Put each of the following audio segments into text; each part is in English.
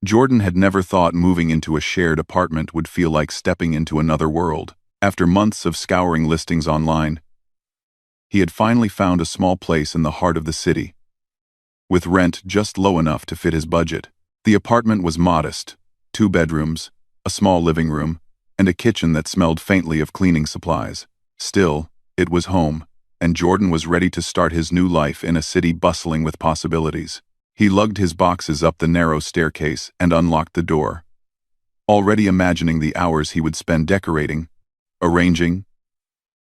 Jordan had never thought moving into a shared apartment would feel like stepping into another world. After months of scouring listings online, he had finally found a small place in the heart of the city, with rent just low enough to fit his budget. The apartment was modest: 2 bedrooms, a small living room, and a kitchen that smelled faintly of cleaning supplies. Still, it was home, and Jordan was ready to start his new life in a city bustling with possibilities. He lugged his boxes up the narrow staircase and unlocked the door, already imagining the hours he would spend decorating, arranging,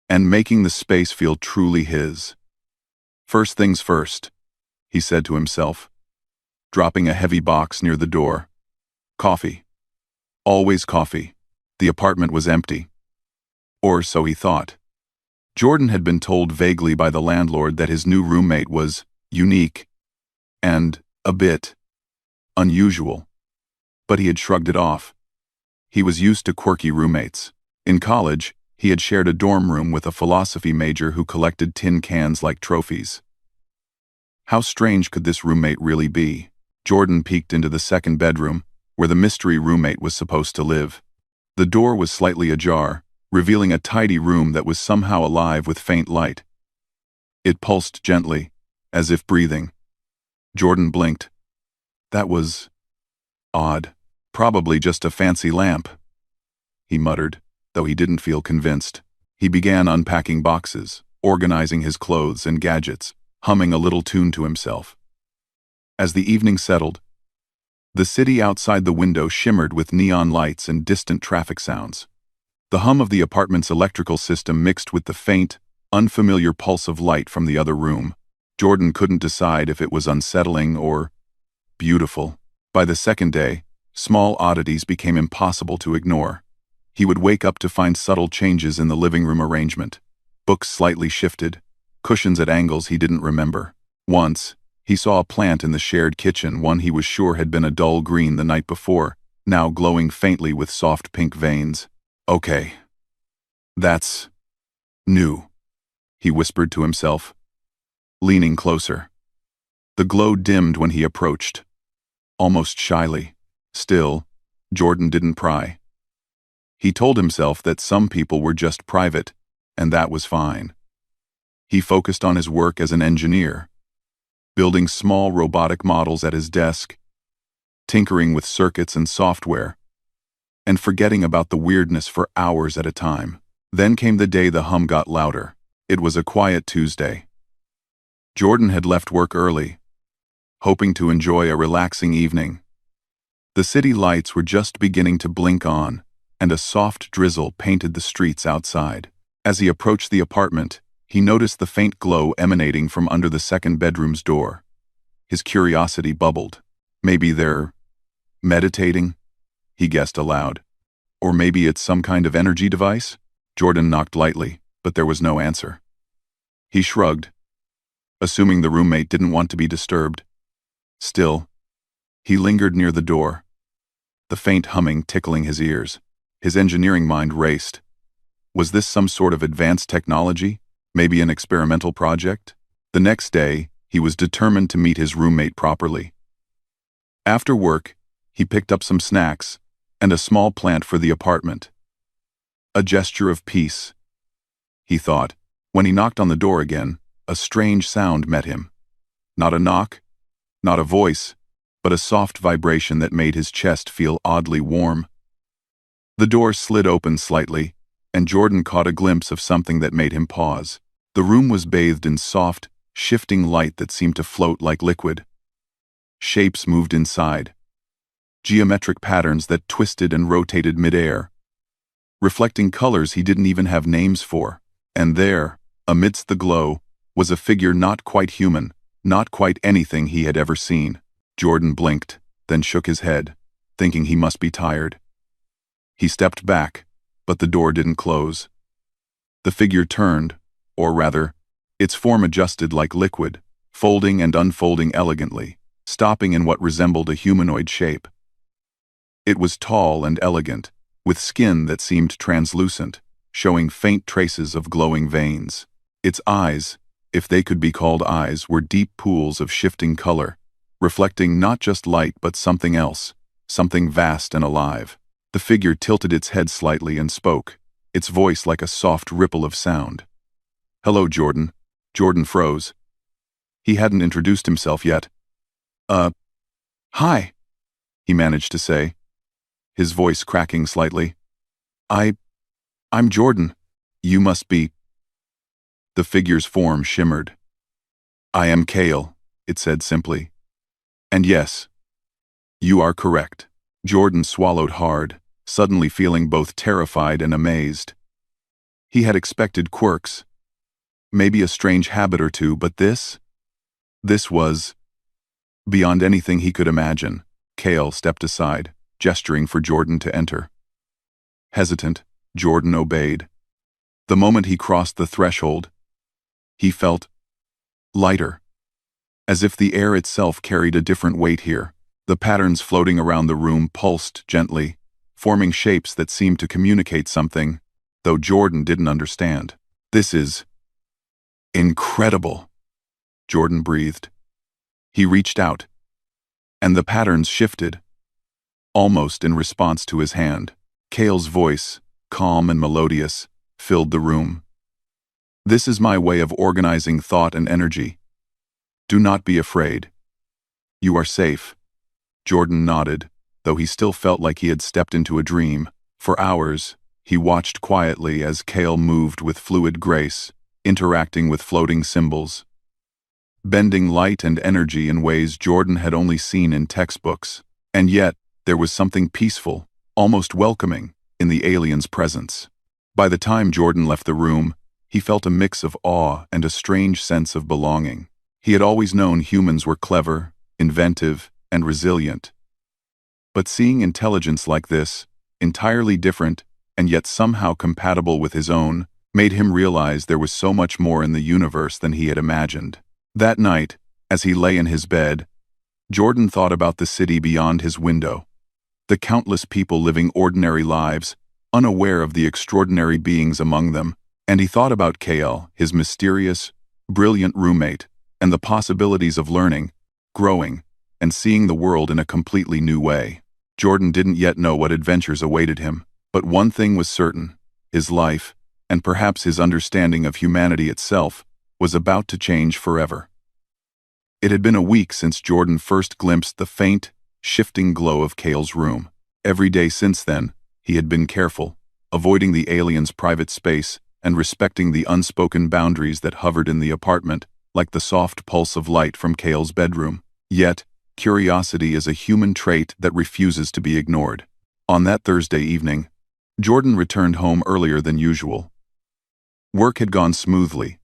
and making the space feel truly his. First things first, he said to himself, dropping a heavy box near the door. Coffee. Always coffee. The apartment was empty. Or so he thought. Jordan had been told vaguely by the landlord that his new roommate was unique and a bit unusual, but he had shrugged it off. He was used to quirky roommates. In college, he had shared a dorm room with a philosophy major who collected tin cans like trophies. How strange could this roommate really be? Jordan peeked into the second bedroom, where the mystery roommate was supposed to live. The door was slightly ajar, revealing a tidy room that was somehow alive with faint light. It pulsed gently, as if breathing. Jordan blinked. That was odd. Probably just a fancy lamp, he muttered, though he didn't feel convinced. He began unpacking boxes, organizing his clothes and gadgets, humming a little tune to himself. As the evening settled, the city outside the window shimmered with neon lights and distant traffic sounds. The hum of the apartment's electrical system mixed with the faint, unfamiliar pulse of light from the other room. Jordan couldn't decide if it was unsettling or beautiful. By the second day, small oddities became impossible to ignore. He would wake up to find subtle changes in the living room arrangement. Books slightly shifted, cushions at angles he didn't remember. Once, he saw a plant in the shared kitchen, one he was sure had been a dull green the night before, now glowing faintly with soft pink veins. Okay. That's new, he whispered to himself, leaning closer. The glow dimmed when he approached, almost shyly. Still, Jordan didn't pry. He told himself that some people were just private, and that was fine. He focused on his work as an engineer, building small robotic models at his desk, tinkering with circuits and software, and forgetting about the weirdness for hours at a time. Then came the day the hum got louder. It was a quiet Tuesday. Jordan had left work early, hoping to enjoy a relaxing evening. The city lights were just beginning to blink on, and a soft drizzle painted the streets outside. As he approached the apartment, he noticed the faint glow emanating from under the second bedroom's door. His curiosity bubbled. Maybe they're meditating, he guessed aloud. Or maybe it's some kind of energy device? Jordan knocked lightly, but there was no answer. He shrugged, assuming the roommate didn't want to be disturbed. Still, he lingered near the door, the faint humming tickling his ears. His engineering mind raced. Was this some sort of advanced technology? Maybe an experimental project? The next day, he was determined to meet his roommate properly. After work, he picked up some snacks and a small plant for the apartment. A gesture of peace, he thought. When he knocked on the door again, a strange sound met him. Not a knock, not a voice, but a soft vibration that made his chest feel oddly warm. The door slid open slightly, and Jordan caught a glimpse of something that made him pause. The room was bathed in soft, shifting light that seemed to float like liquid. Shapes moved inside, geometric patterns that twisted and rotated midair, reflecting colors he didn't even have names for. And there, amidst the glow, was a figure not quite human, not quite anything he had ever seen. Jordan blinked, then shook his head, thinking he must be tired. He stepped back, but the door didn't close. The figure turned, or rather, its form adjusted like liquid, folding and unfolding elegantly, stopping in what resembled a humanoid shape. It was tall and elegant, with skin that seemed translucent, showing faint traces of glowing veins. Its eyes, if they could be called eyes, were deep pools of shifting color, reflecting not just light but something else, something vast and alive. The figure tilted its head slightly and spoke, its voice like a soft ripple of sound. "Hello, Jordan." Jordan froze. He hadn't introduced himself yet. Hi," he managed to say, his voice cracking slightly. I'm Jordan. You must be." The figure's form shimmered. "I am Kale," it said simply. "And yes, you are correct." Jordan swallowed hard, suddenly feeling both terrified and amazed. He had expected quirks, maybe a strange habit or two, but this was beyond anything he could imagine. Kale stepped aside, gesturing for Jordan to enter. Hesitant, Jordan obeyed. The moment he crossed the threshold, he felt lighter, as if the air itself carried a different weight here. The patterns floating around the room pulsed gently, forming shapes that seemed to communicate something, though Jordan didn't understand. "This is incredible," Jordan breathed. He reached out, and the patterns shifted, almost in response to his hand. Kale's voice, calm and melodious, filled the room. "This is my way of organizing thought and energy. Do not be afraid. You are safe." Jordan nodded, though he still felt like he had stepped into a dream. For hours, he watched quietly as Kale moved with fluid grace, interacting with floating symbols, bending light and energy in ways Jordan had only seen in textbooks. And yet, there was something peaceful, almost welcoming, in the alien's presence. By the time Jordan left the room, he felt a mix of awe and a strange sense of belonging. He had always known humans were clever, inventive, and resilient. But seeing intelligence like this, entirely different and yet somehow compatible with his own, made him realize there was so much more in the universe than he had imagined. That night, as he lay in his bed, Jordan thought about the city beyond his window, the countless people living ordinary lives, unaware of the extraordinary beings among them, and he thought about Kale, his mysterious, brilliant roommate, and the possibilities of learning, growing, and seeing the world in a completely new way. Jordan didn't yet know what adventures awaited him, but one thing was certain: his life, and perhaps his understanding of humanity itself, was about to change forever. It had been a week since Jordan first glimpsed the faint, shifting glow of Kale's room. Every day since then, he had been careful, avoiding the alien's private space and respecting the unspoken boundaries that hovered in the apartment, like the soft pulse of light from Kale's bedroom. Yet, curiosity is a human trait that refuses to be ignored. On that Thursday evening, Jordan returned home earlier than usual. Work had gone smoothly,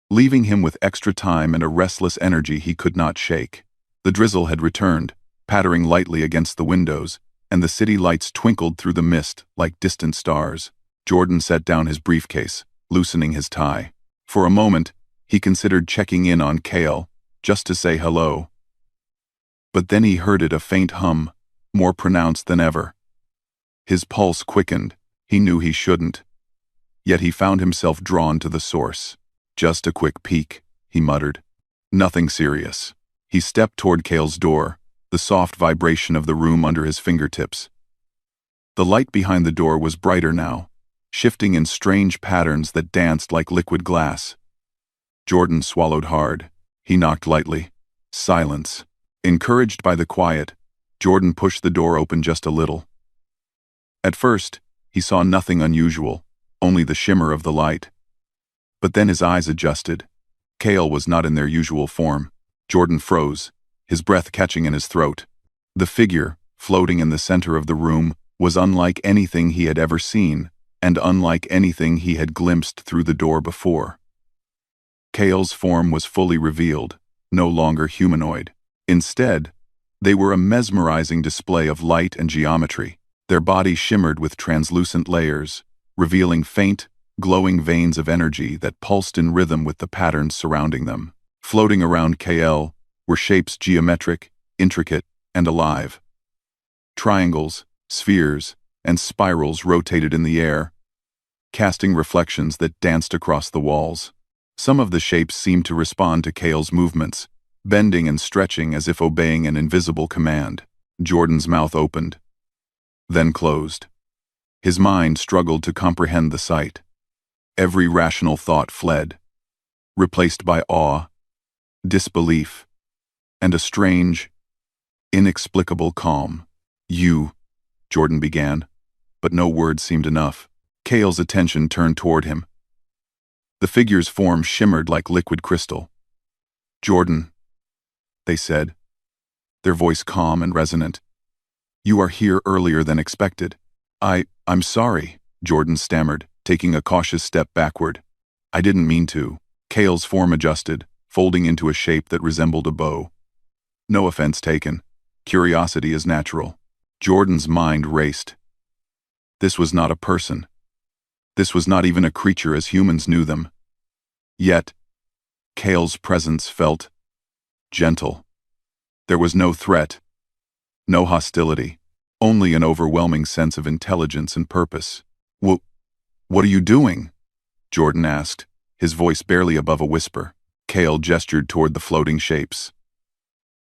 leaving him with extra time and a restless energy he could not shake. The drizzle had returned, pattering lightly against the windows, and the city lights twinkled through the mist like distant stars. Jordan set down his briefcase, loosening his tie. For a moment, he considered checking in on Kale, just to say hello. But then he heard a faint hum, more pronounced than ever. His pulse quickened. He knew he shouldn't. Yet he found himself drawn to the source. "Just a quick peek," he muttered. "Nothing serious." He stepped toward Kale's door, the soft vibration of the room under his fingertips. The light behind the door was brighter now, shifting in strange patterns that danced like liquid glass. Jordan swallowed hard. He knocked lightly. Silence. Encouraged by the quiet, Jordan pushed the door open just a little. At first, he saw nothing unusual, only the shimmer of the light. But then his eyes adjusted. Kale was not in their usual form. Jordan froze, his breath catching in his throat. The figure, floating in the center of the room, was unlike anything he had ever seen, and unlike anything he had glimpsed through the door before. Kale's form was fully revealed, no longer humanoid. Instead, they were a mesmerizing display of light and geometry. Their bodies shimmered with translucent layers, revealing faint, glowing veins of energy that pulsed in rhythm with the patterns surrounding them. Floating around Kale were shapes geometric, intricate, and alive. Triangles, spheres, and spirals rotated in the air, casting reflections that danced across the walls. Some of the shapes seemed to respond to Kale's movements, bending and stretching as if obeying an invisible command. Jordan's mouth opened, then closed. His mind struggled to comprehend the sight. Every rational thought fled, replaced by awe, disbelief, and a strange, inexplicable calm. "You," Jordan began, but no words seemed enough. Cale's attention turned toward him. The figure's form shimmered like liquid crystal. "Jordan," they said, their voice calm and resonant. "You are here earlier than expected." I'm sorry," Jordan stammered, taking a cautious step backward. "I didn't mean to." Cale's form adjusted, folding into a shape that resembled a bow. "No offense taken. Curiosity is natural." Jordan's mind raced. This was not a person. This was not even a creature as humans knew them. Yet, Cale's presence felt gentle. There was no threat, no hostility, only an overwhelming sense of intelligence and purpose. What are you doing?" Jordan asked, his voice barely above a whisper. Cale gestured toward the floating shapes.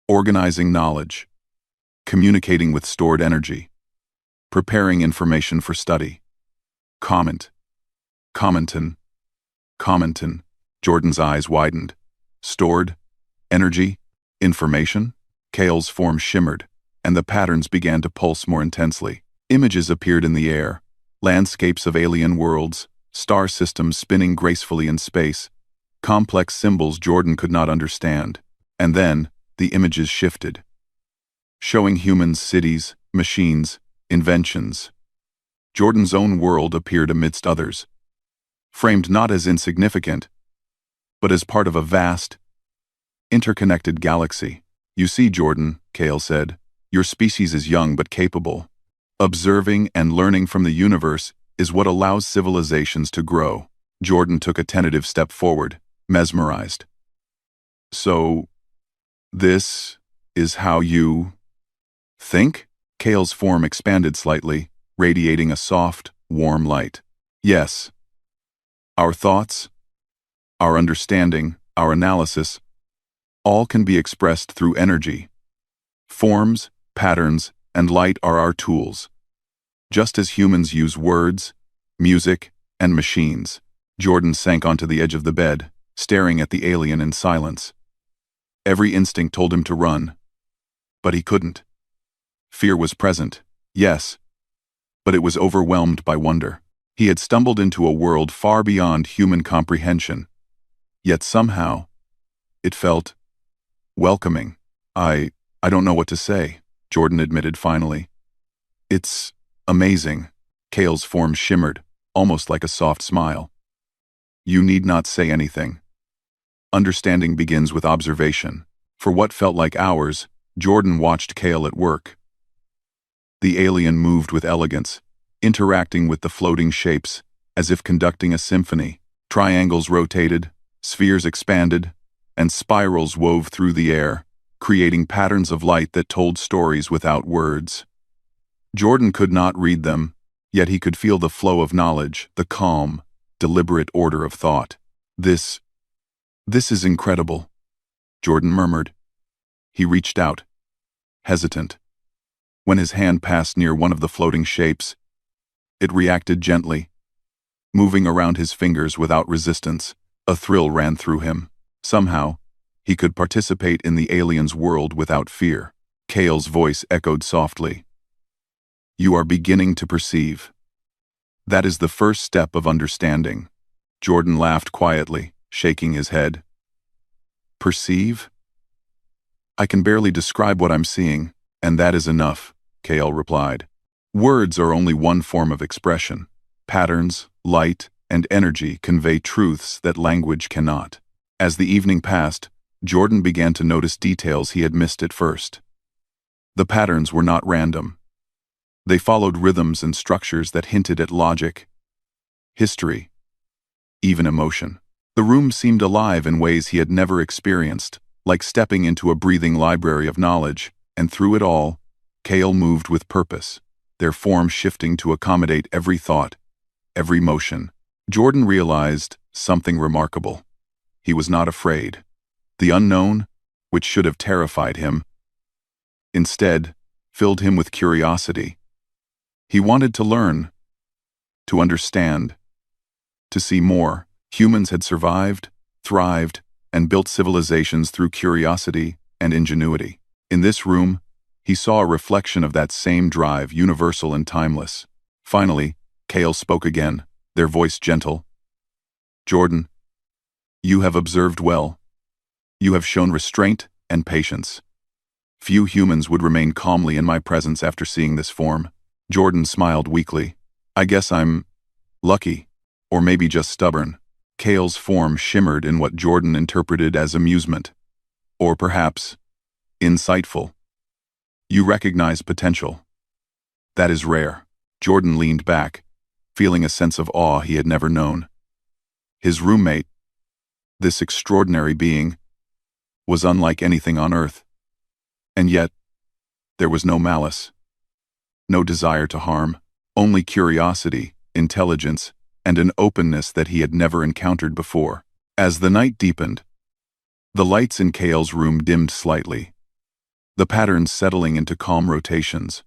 "Organizing knowledge, communicating with stored energy, preparing information for study. Commenton. Jordan's eyes widened. Stored energy? Information? Cale's form shimmered, and the patterns began to pulse more intensely. Images appeared in the air, landscapes of alien worlds, star systems spinning gracefully in space, complex symbols Jordan could not understand. And then, the images shifted, showing humans, cities, machines, inventions. Jordan's own world appeared amidst others, framed not as insignificant, but as part of a vast, interconnected galaxy. "You see, Jordan," Cale said, "your species is young but capable. Observing and learning from the universe is what allows civilizations to grow." Jordan took a tentative step forward, mesmerized. "So, this is how you think?" Cale's form expanded slightly, radiating a soft, warm light. "Yes. Our thoughts, our understanding, our analysis, all can be expressed through energy. Forms, patterns, and light are our tools. Just as humans use words, music, and machines." Jordan sank onto the edge of the bed, staring at the alien in silence. Every instinct told him to run, but he couldn't. Fear was present, yes, but it was overwhelmed by wonder. He had stumbled into a world far beyond human comprehension, yet somehow, it felt welcoming. I don't know what to say," Jordan admitted finally. "It's amazing." Cale's form shimmered, almost like a soft smile. "You need not say anything. Understanding begins with observation." For what felt like hours, Jordan watched Cale at work. The alien moved with elegance, interacting with the floating shapes, as if conducting a symphony. Triangles rotated, spheres expanded, and spirals wove through the air, creating patterns of light that told stories without words. Jordan could not read them, yet he could feel the flow of knowledge, the calm, deliberate order of thought. This is incredible," Jordan murmured. He reached out, hesitant. When his hand passed near one of the floating shapes, it reacted gently, moving around his fingers without resistance. A thrill ran through him. Somehow, he could participate in the alien's world without fear. Cale's voice echoed softly. "You are beginning to perceive. That is the first step of understanding." Jordan laughed quietly, shaking his head. "Perceive? I can barely describe what I'm seeing, and that is enough," Cale replied. "Words are only one form of expression. Patterns, light, and energy convey truths that language cannot." As the evening passed, Jordan began to notice details he had missed at first. The patterns were not random. They followed rhythms and structures that hinted at logic, history, even emotion. The room seemed alive in ways he had never experienced, like stepping into a breathing library of knowledge, and through it all, Cale moved with purpose, their form shifting to accommodate every thought, every motion. Jordan realized something remarkable. He was not afraid. The unknown, which should have terrified him, instead filled him with curiosity. He wanted to learn, to understand, to see more. Humans had survived, thrived, and built civilizations through curiosity and ingenuity. In this room, he saw a reflection of that same drive, universal and timeless. Finally, Kale spoke again, their voice gentle. "Jordan, you have observed well. You have shown restraint and patience. Few humans would remain calmly in my presence after seeing this form." Jordan smiled weakly. "I guess I'm lucky, or maybe just stubborn." Kale's form shimmered in what Jordan interpreted as amusement. Or perhaps, insightful. "You recognize potential. That is rare." Jordan leaned back, feeling a sense of awe he had never known. His roommate, this extraordinary being, was unlike anything on Earth. And yet, there was no malice, no desire to harm, only curiosity, intelligence, and an openness that he had never encountered before. As the night deepened, the lights in Kale's room dimmed slightly, the patterns settling into calm rotations.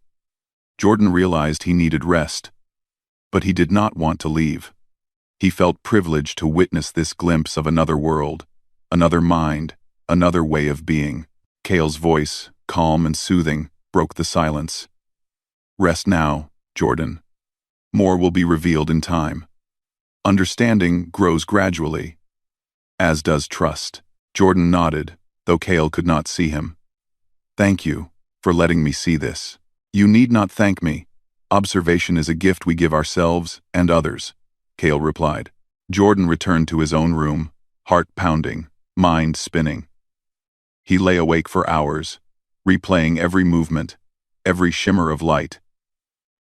Jordan realized he needed rest, but he did not want to leave. He felt privileged to witness this glimpse of another world, another mind, another way of being. Kale's voice, calm and soothing, broke the silence. "Rest now, Jordan. More will be revealed in time. Understanding grows gradually, as does trust." Jordan nodded, though Kale could not see him. "Thank you for letting me see this." "You need not thank me. Observation is a gift we give ourselves and others," Kale replied. Jordan returned to his own room, heart pounding, mind spinning. He lay awake for hours, replaying every movement, every shimmer of light,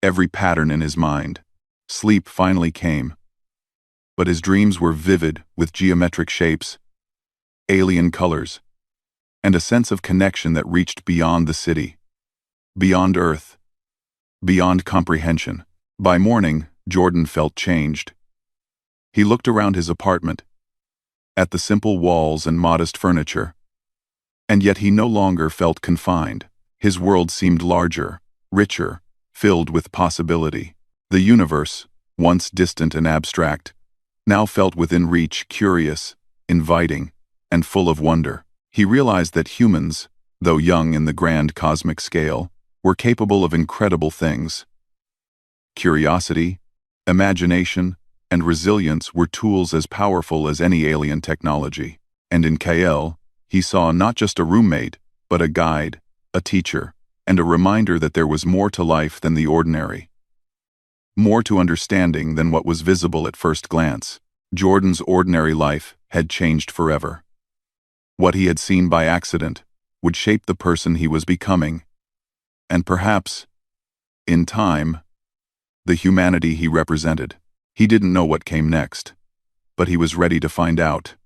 every pattern in his mind. Sleep finally came, but his dreams were vivid with geometric shapes, alien colors, and a sense of connection that reached beyond the city, beyond Earth, beyond comprehension. By morning, Jordan felt changed. He looked around his apartment, at the simple walls and modest furniture, and yet he no longer felt confined. His world seemed larger, richer, filled with possibility. The universe, once distant and abstract, now felt within reach, curious, inviting, and full of wonder. He realized that humans, though young in the grand cosmic scale, were capable of incredible things. Curiosity, imagination, and resilience were tools as powerful as any alien technology. And in Kale, he saw not just a roommate, but a guide, a teacher, and a reminder that there was more to life than the ordinary. More to understanding than what was visible at first glance. Jordan's ordinary life had changed forever. What he had seen by accident would shape the person he was becoming, and perhaps, in time, the humanity he represented. He didn't know what came next, but he was ready to find out.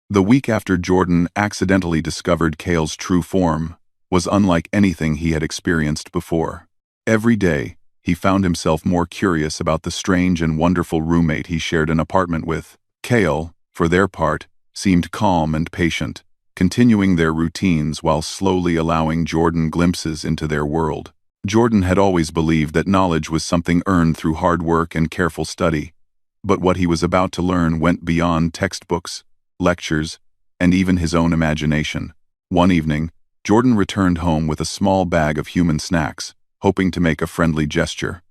The week after Jordan accidentally discovered Kale's true form was unlike anything he had experienced before. Every day, he found himself more curious about the strange and wonderful roommate he shared an apartment with. Kale, for their part, seemed calm and patient, continuing their routines while slowly allowing Jordan glimpses into their world. Jordan had always believed that knowledge was something earned through hard work and careful study, but what he was about to learn went beyond textbooks, lectures, and even his own imagination. One evening, Jordan returned home with a small bag of human snacks, hoping to make a friendly gesture.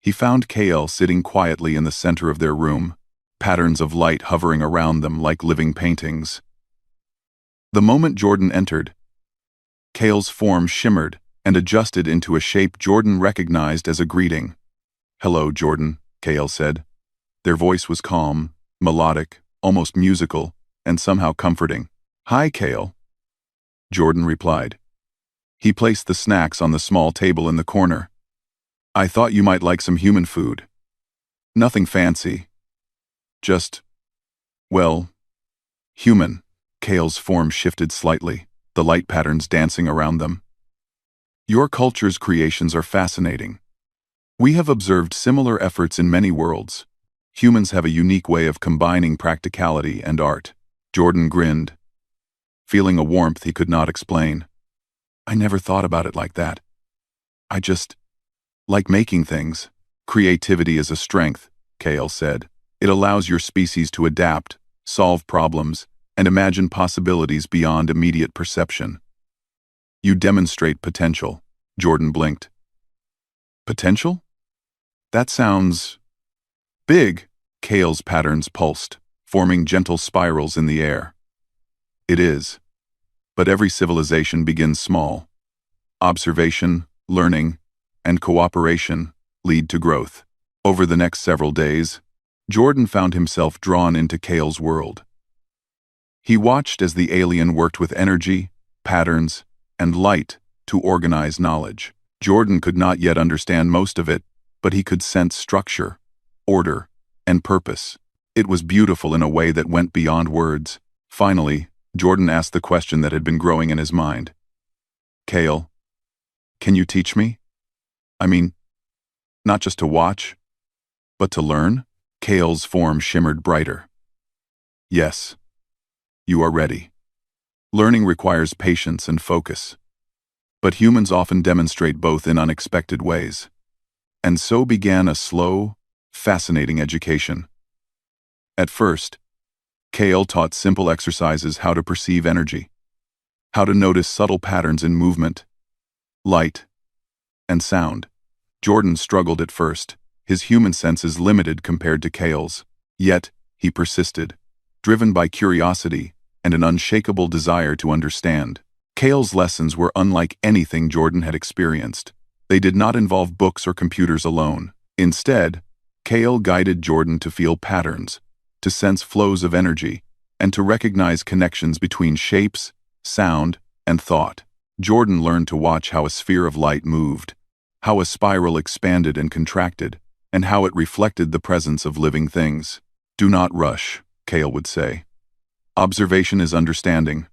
He found Kale sitting quietly in the center of their room, patterns of light hovering around them like living paintings. The moment Jordan entered, Kale's form shimmered and adjusted into a shape Jordan recognized as a greeting. "Hello, Jordan," Kale said. Their voice was calm, melodic, almost musical, and somehow comforting. "Hi, Kale," Jordan replied. He placed the snacks on the small table in the corner. "I thought you might like some human food. Nothing fancy. Just, well, human." Kale's form shifted slightly, the light patterns dancing around them. "Your culture's creations are fascinating. We have observed similar efforts in many worlds. Humans have a unique way of combining practicality and art." Jordan grinned, feeling a warmth he could not explain. I never thought about it like that. I just like making things. Creativity is a strength, Kale said. It allows your species to adapt, solve problems, and imagine possibilities beyond immediate perception. You demonstrate potential, Jordan blinked. Potential? That sounds big. Kale's patterns pulsed, forming gentle spirals in the air. It is. But every civilization begins small. Observation, learning, and cooperation lead to growth. Over the next several days, Jordan found himself drawn into Kale's world. He watched as the alien worked with energy, patterns, and light to organize knowledge. Jordan could not yet understand most of it, but he could sense structure, order, and purpose. It was beautiful in a way that went beyond words. Finally, Jordan asked the question that had been growing in his mind. Kale, can you teach me? I mean, not just to watch, but to learn? Kale's form shimmered brighter. Yes, you are ready. Learning requires patience and focus. But humans often demonstrate both in unexpected ways. And so began a slow, fascinating education. At first, Kale taught simple exercises: how to perceive energy, how to notice subtle patterns in movement, light, and sound. Jordan struggled at first, his human senses limited compared to Kale's. Yet, he persisted, driven by curiosity and an unshakable desire to understand. Kale's lessons were unlike anything Jordan had experienced. They did not involve books or computers alone. Instead, Kale guided Jordan to feel patterns, to sense flows of energy, and to recognize connections between shapes, sound, and thought. Jordan learned to watch how a sphere of light moved, how a spiral expanded and contracted, and how it reflected the presence of living things. Do not rush, Kale would say. Observation is understanding.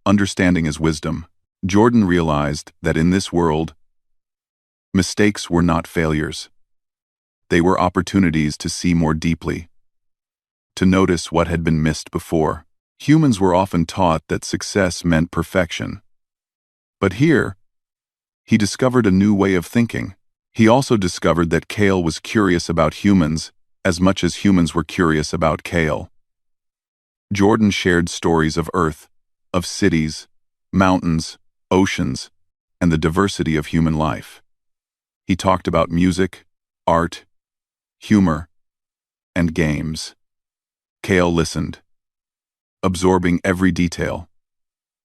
Understanding is wisdom. Jordan realized that in this world, mistakes were not failures. They were opportunities to see more deeply, to notice what had been missed before. Humans were often taught that success meant perfection. But here, he discovered a new way of thinking. He also discovered that Kale was curious about humans as much as humans were curious about Kale. Jordan shared stories of Earth, of cities, mountains, oceans, and the diversity of human life. He talked about music, art, humor, and games. Kale listened, absorbing every detail,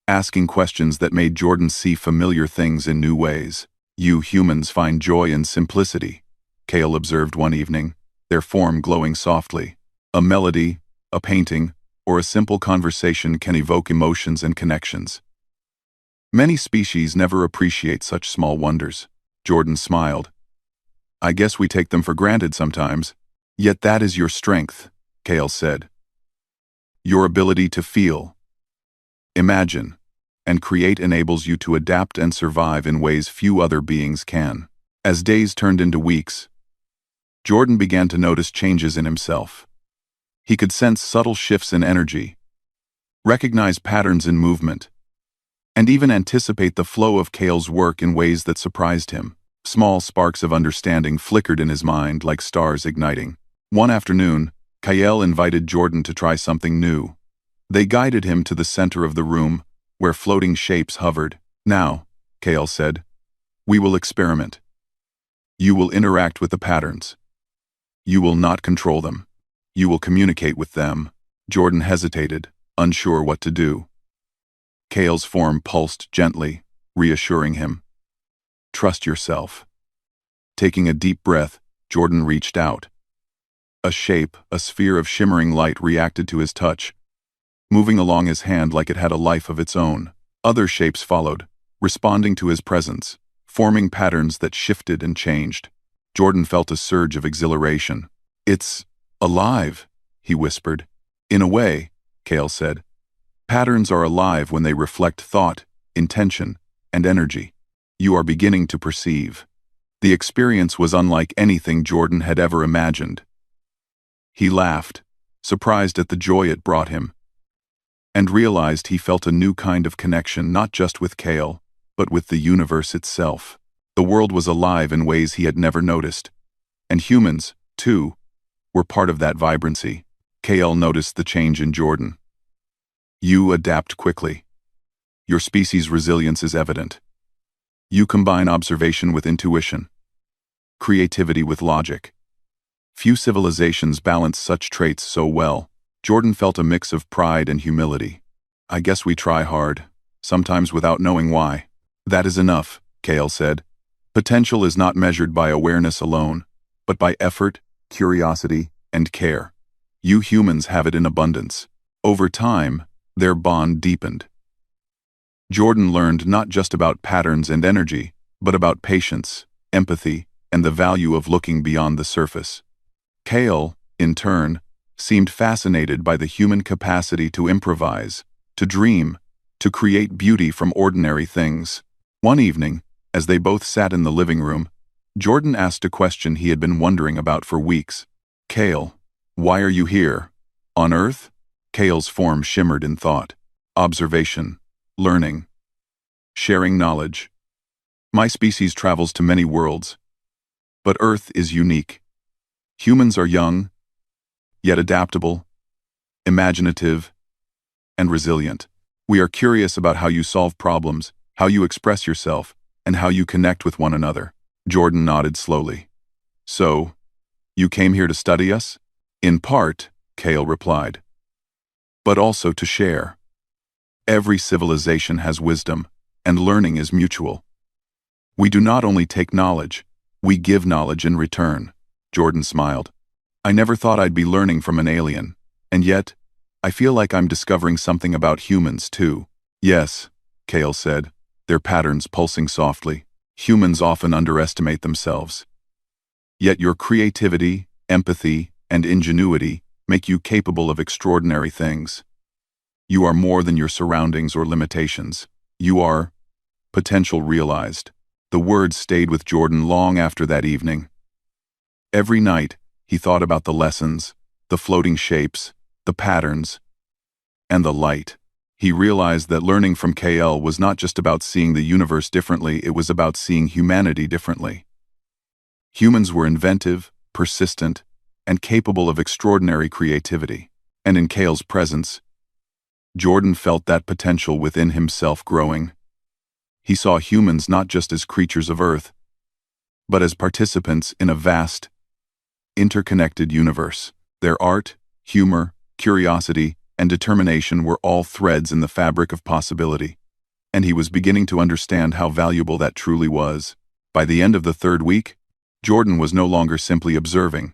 asking questions that made Jordan see familiar things in new ways. You humans find joy in simplicity, Kale observed one evening, their form glowing softly. A melody, a painting, or a simple conversation can evoke emotions and connections. Many species never appreciate such small wonders. Jordan smiled. I guess we take them for granted sometimes. Yet that is your strength, Kale said. Your ability to feel, imagine, and create enables you to adapt and survive in ways few other beings can. As days turned into weeks, Jordan began to notice changes in himself. He could sense subtle shifts in energy, recognize patterns in movement, and even anticipate the flow of Kale's work in ways that surprised him. Small sparks of understanding flickered in his mind like stars igniting. One afternoon, Kale invited Jordan to try something new. They guided him to the center of the room, where floating shapes hovered. Now, Kale said, we will experiment. You will interact with the patterns. You will not control them. You will communicate with them. Jordan hesitated, unsure what to do. Kale's form pulsed gently, reassuring him. Trust yourself. Taking a deep breath, Jordan reached out. A shape, a sphere of shimmering light reacted to his touch, moving along his hand like it had a life of its own. Other shapes followed, responding to his presence, forming patterns that shifted and changed. Jordan felt a surge of exhilaration. It's alive, he whispered. In a way, Kale said. Patterns are alive when they reflect thought, intention, and energy. You are beginning to perceive. The experience was unlike anything Jordan had ever imagined. He laughed, surprised at the joy it brought him, and realized he felt a new kind of connection not just with Kale, but with the universe itself. The world was alive in ways he had never noticed. And humans, too, were part of that vibrancy. KL noticed the change in Jordan. You adapt quickly. Your species' resilience is evident. You combine observation with intuition, creativity with logic. Few civilizations balance such traits so well. Jordan felt a mix of pride and humility. I guess we try hard, sometimes without knowing why. That is enough, KL said. Potential is not measured by awareness alone, but by effort, curiosity, and care. You humans have it in abundance. Over time, their bond deepened. Jordan learned not just about patterns and energy, but about patience, empathy, and the value of looking beyond the surface. KL, in turn, seemed fascinated by the human capacity to improvise, to dream, to create beauty from ordinary things. One evening, as they both sat in the living room, Jordan asked a question he had been wondering about for weeks. KL, why are you here? On Earth? KL's form shimmered in thought. Observation, learning, sharing knowledge. My species travels to many worlds, but Earth is unique. Humans are young, yet adaptable, imaginative, and resilient. We are curious about how you solve problems, how you express yourself, and how you connect with one another. Jordan nodded slowly. So, you came here to study us? In part, KL replied. But also to share. Every civilization has wisdom, and learning is mutual. We do not only take knowledge, we give knowledge in return. Jordan smiled. I never thought I'd be learning from an alien, and yet, I feel like I'm discovering something about humans too. Yes, KL said, their patterns pulsing softly. Humans often underestimate themselves. Yet your creativity, empathy, and ingenuity make you capable of extraordinary things. You are more than your surroundings or limitations. You are potential realized. The words stayed with Jordan long after that evening. Every night, he thought about the lessons, the floating shapes, the patterns, and the light. He realized that learning from KL was not just about seeing the universe differently, it was about seeing humanity differently. Humans were inventive, persistent, and capable of extraordinary creativity. And in KL's presence, Jordan felt that potential within himself growing. He saw humans not just as creatures of Earth, but as participants in a vast, interconnected universe. Their art, humor, curiosity, and determination were all threads in the fabric of possibility, and he was beginning to understand how valuable that truly was. By the end of the third week, Jordan was no longer simply observing.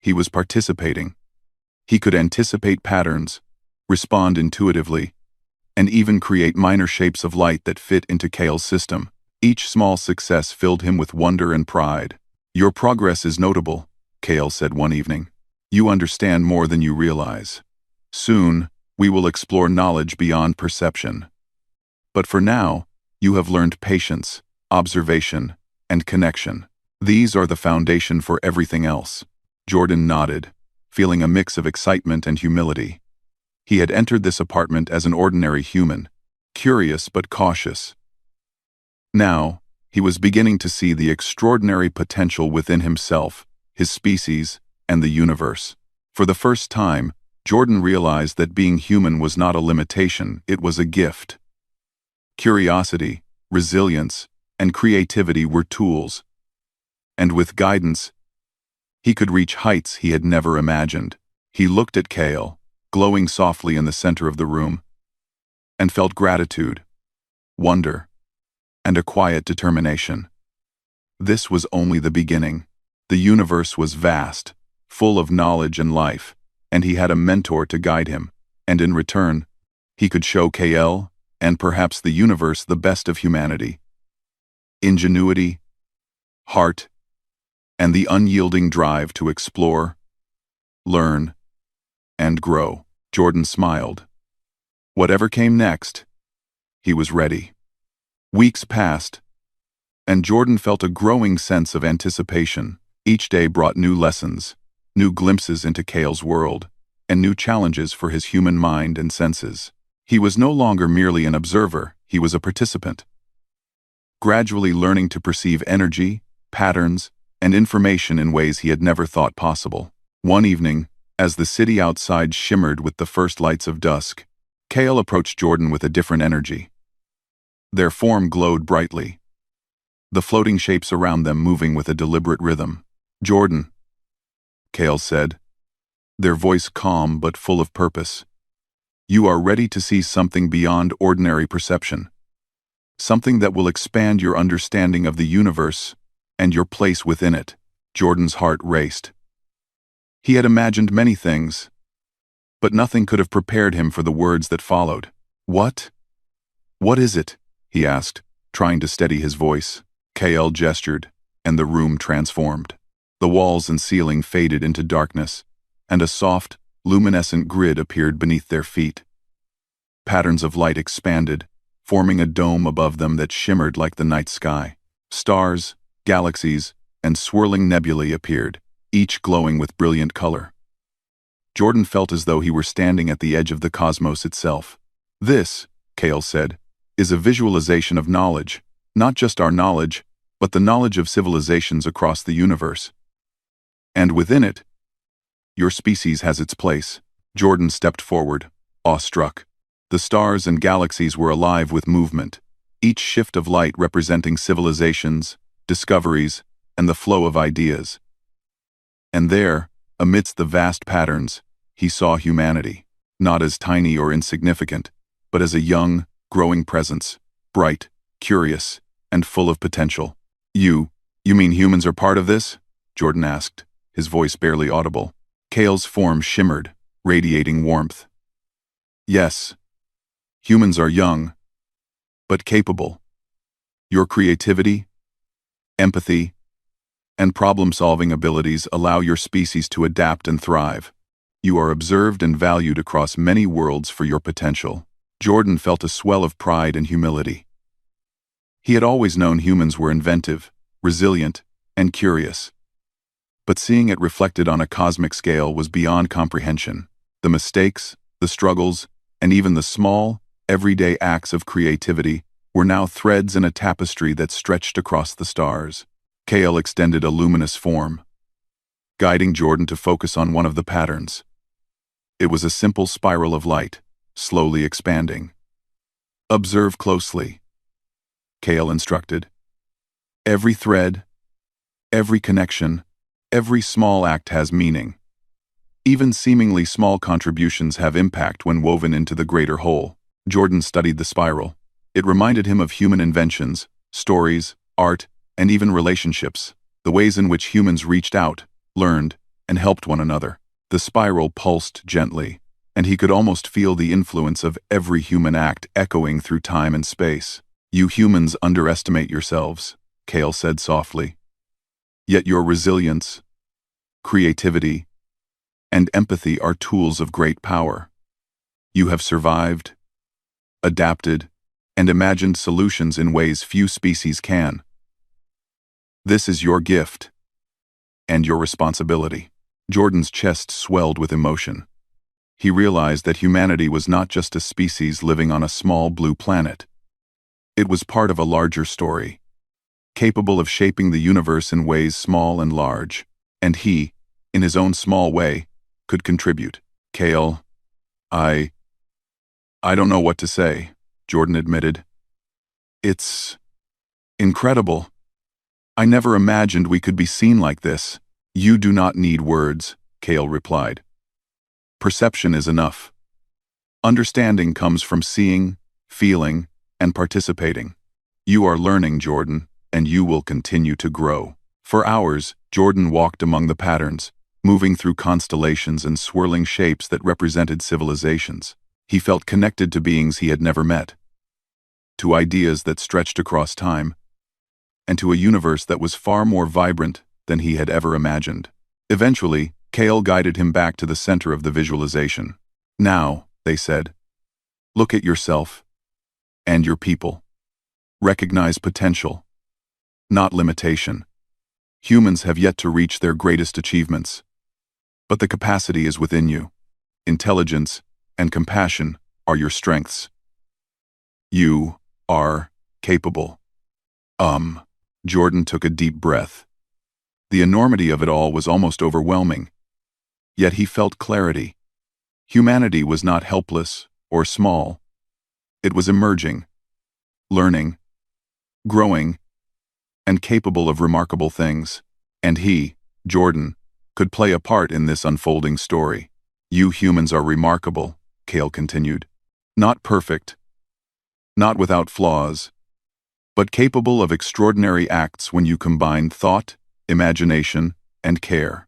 He was participating. He could anticipate patterns, respond intuitively, and even create minor shapes of light that fit into KL's system. Each small success filled him with wonder and pride. Your progress is notable, KL said one evening. You understand more than you realize. Soon, we will explore knowledge beyond perception. But for now, you have learned patience, observation, and connection. These are the foundation for everything else. Jordan nodded, feeling a mix of excitement and humility. He had entered this apartment as an ordinary human, curious but cautious. Now, he was beginning to see the extraordinary potential within himself, his species, and the universe. For the first time, Jordan realized that being human was not a limitation, it was a gift. Curiosity, resilience, and creativity were tools. And with guidance, he could reach heights he had never imagined. He looked at KL, glowing softly in the center of the room, and felt gratitude, wonder, and a quiet determination. This was only the beginning. The universe was vast, full of knowledge and life, and he had a mentor to guide him, and in return, he could show KL, and perhaps the universe, the best of humanity. Ingenuity, heart, and the unyielding drive to explore, learn, and grow. Jordan smiled. Whatever came next, he was ready. Weeks passed, and Jordan felt a growing sense of anticipation. Each day brought new lessons, new glimpses into KL's world, and new challenges for his human mind and senses. He was no longer merely an observer, he was a participant. gradually learning to perceive energy, patterns, and information in ways he had never thought possible. One evening, as the city outside shimmered with the first lights of dusk, Kale approached Jordan with a different energy. Their form glowed brightly, the floating shapes around them moving with a deliberate rhythm. "Jordan," Kale said, their voice calm but full of purpose. "You are ready to see something beyond ordinary perception. Something that will expand your understanding of the universe and your place within it." Jordan's heart raced. He had imagined many things, but nothing could have prepared him for the words that followed. "What? What is it?" he asked, trying to steady his voice. Kale gestured, and the room transformed. The walls and ceiling faded into darkness, and a soft, luminescent grid appeared beneath their feet. Patterns of light expanded, forming a dome above them that shimmered like the night sky. Stars, galaxies, and swirling nebulae appeared, each glowing with brilliant color. Jordan felt as though he were standing at the edge of the cosmos itself. "This," Kale said, "is a visualization of knowledge, not just our knowledge, but the knowledge of civilizations across the universe. And within it, your species has its place." Jordan stepped forward, awestruck. The stars and galaxies were alive with movement, each shift of light representing civilizations, discoveries, and the flow of ideas. And there, amidst the vast patterns, he saw humanity, not as tiny or insignificant, but as a young, growing presence, bright, curious, and full of potential. You mean humans are part of this?" Jordan asked, his voice barely audible. Kale's form shimmered, radiating warmth. "Yes. Humans are young, but capable. Your creativity, empathy, and problem-solving abilities allow your species to adapt and thrive. You are observed and valued across many worlds for your potential." Jordan felt a swell of pride and humility. He had always known humans were inventive, resilient, and curious. But seeing it reflected on a cosmic scale was beyond comprehension. The mistakes, the struggles, and even the small, everyday acts of creativity were now threads in a tapestry that stretched across the stars. Kale extended a luminous form, guiding Jordan to focus on one of the patterns. It was a simple spiral of light, slowly expanding. "Observe closely," Kale instructed. "Every thread, every connection, every small act has meaning. Even seemingly small contributions have impact when woven into the greater whole." Jordan studied the spiral. It reminded him of human inventions, stories, art, and even relationships, the ways in which humans reached out, learned, and helped one another. The spiral pulsed gently, and he could almost feel the influence of every human act echoing through time and space. "You humans underestimate yourselves," Kale said softly. "Yet your resilience, creativity, and empathy are tools of great power. You have survived, adapted, and imagined solutions in ways few species can. This is your gift, and your responsibility." Jordan's chest swelled with emotion. He realized that humanity was not just a species living on a small blue planet. It was part of a larger story, capable of shaping the universe in ways small and large, and he, in his own small way, could contribute. "Kale, I don't know what to say," Jordan admitted. "It's incredible. I never imagined we could be seen like this." "You do not need words," Kale replied. "Perception is enough. Understanding comes from seeing, feeling, and participating. You are learning, Jordan, and you will continue to grow." For hours, Jordan walked among the patterns, moving through constellations and swirling shapes that represented civilizations. He felt connected to beings he had never met, to ideas that stretched across time, and to a universe that was far more vibrant than he had ever imagined. Eventually, Kale guided him back to the center of the visualization. "Now," they said, "look at yourself and your people. Recognize potential, not limitation. Humans have yet to reach their greatest achievements, but the capacity is within you. Intelligence and compassion are your strengths. You are capable." Um. Jordan took a deep breath. The enormity of it all was almost overwhelming. Yet he felt clarity. Humanity was not helpless or small. It was emerging, learning, growing, and capable of remarkable things. And he, Jordan, could play a part in this unfolding story. You humans are remarkable, Kale continued. Not perfect, not without flaws, but capable of extraordinary acts when you combine thought, imagination, and care.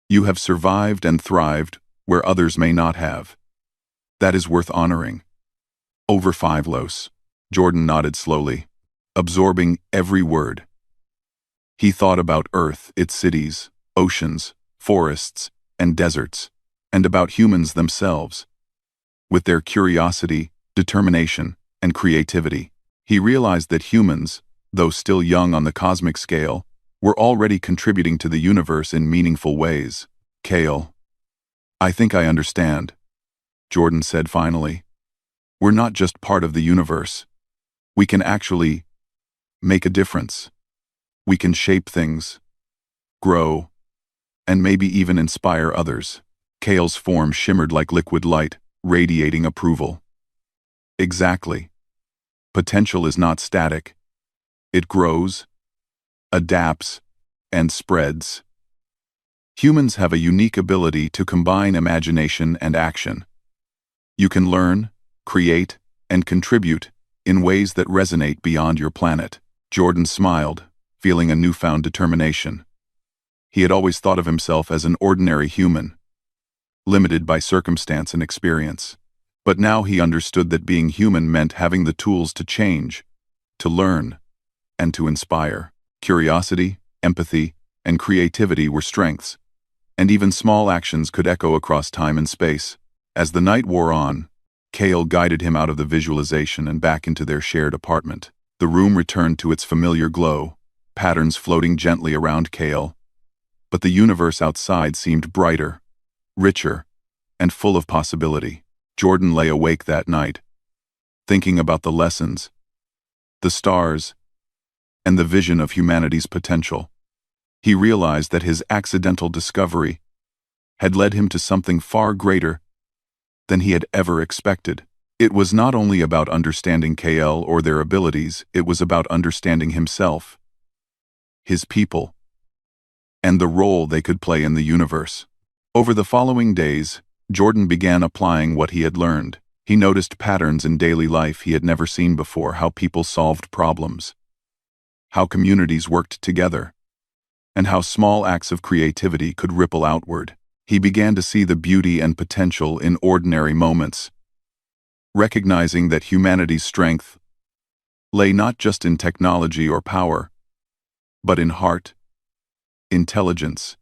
You have survived and thrived where others may not have. That is worth honoring. Over 5 los. Jordan nodded slowly, absorbing every word. He thought about Earth, its cities, oceans, forests, and deserts, and about humans themselves. With their curiosity, determination, and creativity, he realized that humans, though still young on the cosmic scale, were already contributing to the universe in meaningful ways. Kale. I think I understand, Jordan said finally. We're not just part of the universe. We can actually make a difference. We can shape things, grow, and maybe even inspire others. Kale's form shimmered like liquid light, radiating approval. Exactly. Potential is not static. It grows, adapts, and spreads. Humans have a unique ability to combine imagination and action. You can learn, create, and contribute in ways that resonate beyond your planet. Jordan smiled, feeling a newfound determination. He had always thought of himself as an ordinary human, limited by circumstance and experience. But now he understood that being human meant having the tools to change, to learn, and to inspire. Curiosity, empathy, and creativity were strengths, and even small actions could echo across time and space. As the night wore on, Kale guided him out of the visualization and back into their shared apartment. The room returned to its familiar glow, patterns floating gently around Kale. But the universe outside seemed brighter, richer, and full of possibility. Jordan lay awake that night, thinking about the lessons, the stars, and the vision of humanity's potential. He realized that his accidental discovery had led him to something far greater than he had ever expected. It was not only about understanding KL or their abilities, it was about understanding himself, his people, and the role they could play in the universe. Over the following days, Jordan began applying what he had learned. He noticed patterns in daily life he had never seen before: how people solved problems, how communities worked together, and how small acts of creativity could ripple outward. He began to see the beauty and potential in ordinary moments, recognizing that humanity's strength lay not just in technology or power, but in heart, intelligence,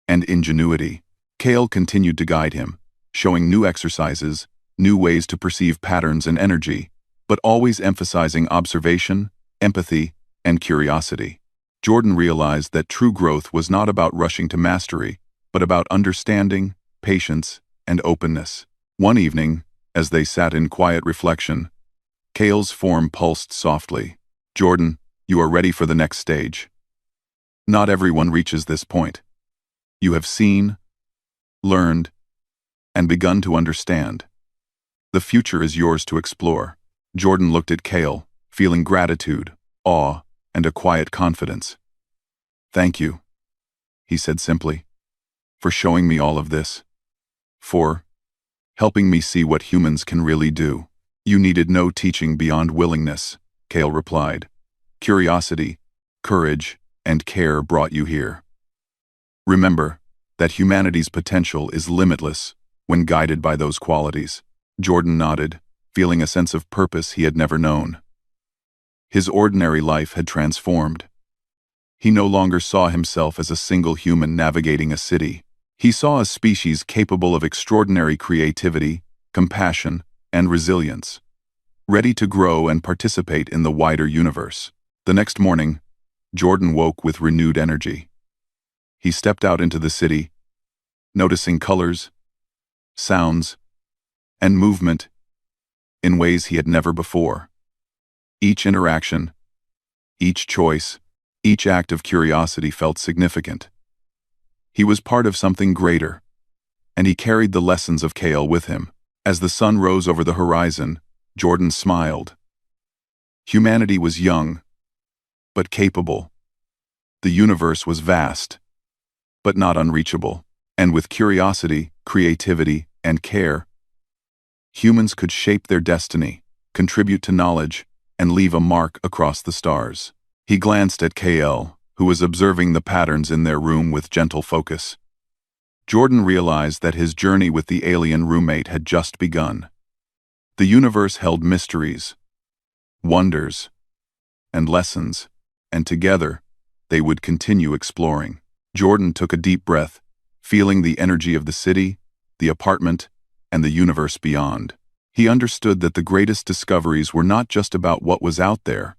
and ingenuity. Kale continued to guide him, showing new exercises, new ways to perceive patterns and energy, but always emphasizing observation, empathy, and curiosity. Jordan realized that true growth was not about rushing to mastery, but about understanding, patience, and openness. One evening, as they sat in quiet reflection, Kale's form pulsed softly. Jordan, you are ready for the next stage. Not everyone reaches this point. You have seen, learned, and begun to understand. The future is yours to explore. Jordan looked at Kale, feeling gratitude, awe, and a quiet confidence. Thank you, he said simply, for showing me all of this. For helping me see what humans can really do. You needed no teaching beyond willingness, Kale replied. Curiosity, courage, and care brought you here. Remember that humanity's potential is limitless when guided by those qualities. Jordan nodded, feeling a sense of purpose he had never known. His ordinary life had transformed. He no longer saw himself as a single human navigating a city. He saw a species capable of extraordinary creativity, compassion, and resilience, ready to grow and participate in the wider universe. The next morning, Jordan woke with renewed energy. He stepped out into the city, noticing colors, sounds, and movement in ways he had never before. Each interaction, Each choice, each act of curiosity felt significant. He was part of something greater, and he carried the lessons of Kale with him. As the sun rose over the horizon, Jordan smiled. Humanity was young, but capable. The universe was vast, but not unreachable. And with curiosity, creativity, and care, humans could shape their destiny, contribute to knowledge, and leave a mark across the stars. He glanced at KL, who was observing the patterns in their room with gentle focus. Jordan realized that his journey with the alien roommate had just begun. The universe held mysteries, wonders, and lessons, and together, they would continue exploring. Jordan took a deep breath, feeling the energy of the city, the apartment, and the universe beyond. He understood that the greatest discoveries were not just about what was out there,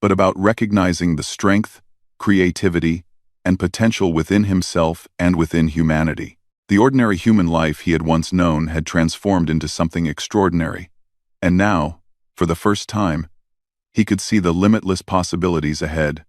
but about recognizing the strength, creativity, and potential within himself and within humanity. The ordinary human life he had once known had transformed into something extraordinary, and now, for the first time, he could see the limitless possibilities ahead.